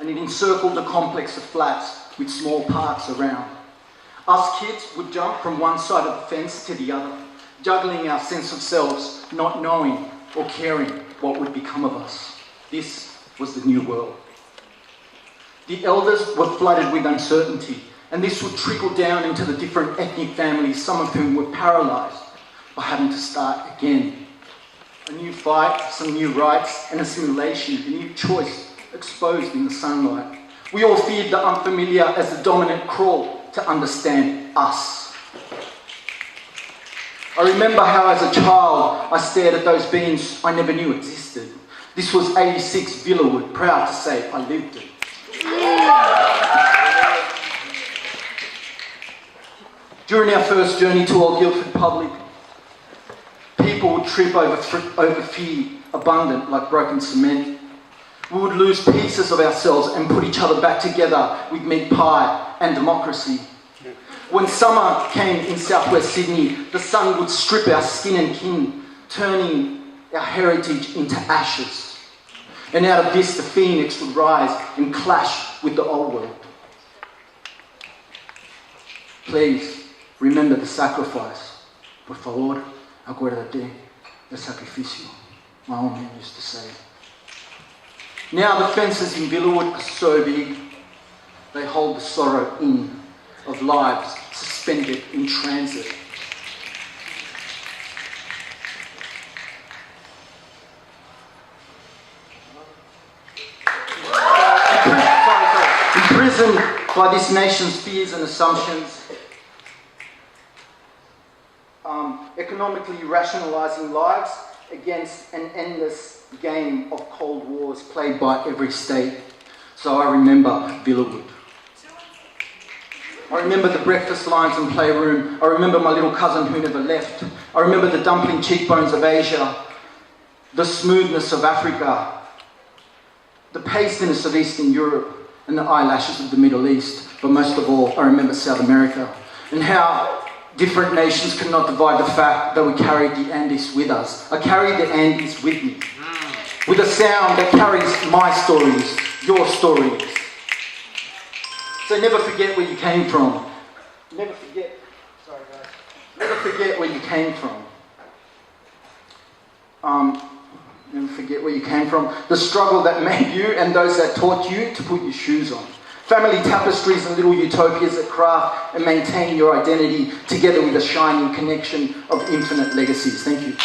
and it encircled a complex of flats with small parks around. Us kids would jump from one side of the fence to the other, juggling our sense of selves, not knowing or caring what would become of us. This was the new world. The elders were flooded with uncertainty, and this would trickle down into the different ethnic families, some of whom were paralysed by having to start again. A new fight, some new rights and assimilation, a new choice exposed in the sunlight. We all feared the unfamiliar as the dominant crawl to understand us. I remember how as a child I stared at those beings I never knew existed. This was 86 Villawood, proud to say I lived it. During our first journey to Old Guildford Public, people would trip over fear, abundant like broken cement. We would lose pieces of ourselves and put each other back together with meat pie and democracy. When summer came in southwest Sydney, the sun would strip our skin and kin, turning our heritage into ashes. And out of this, the phoenix would rise and clash with the old world. Please remember the sacrifice. Por favor, acuérdate del sacrificio. My old man used to say. Now the fences in Villawood are so big, they hold the sorrow in of lives suspended in transit. Imprisoned by this nation's fears and assumptions, economically rationalising lives against an endless game of cold wars played by every state. So I remember Villawood. I remember the breakfast lines and playroom. I remember my little cousin who never left. I remember the dumpling cheekbones of Asia, the smoothness of Africa, the pastiness of Eastern Europe, and the eyelashes of the Middle East. But most of all, I remember South America, and how different nations could not divide the fact that we carried the Andes with us. I carried the Andes with me, with a sound that carries my stories, your stories. So never forget where you came from. Never forget where you came from. Never forget where you came from. The struggle that made you and those that taught you to put your shoes on. Family tapestries and little utopias that craft and maintain your identity together with a shining connection of infinite legacies. Thank you.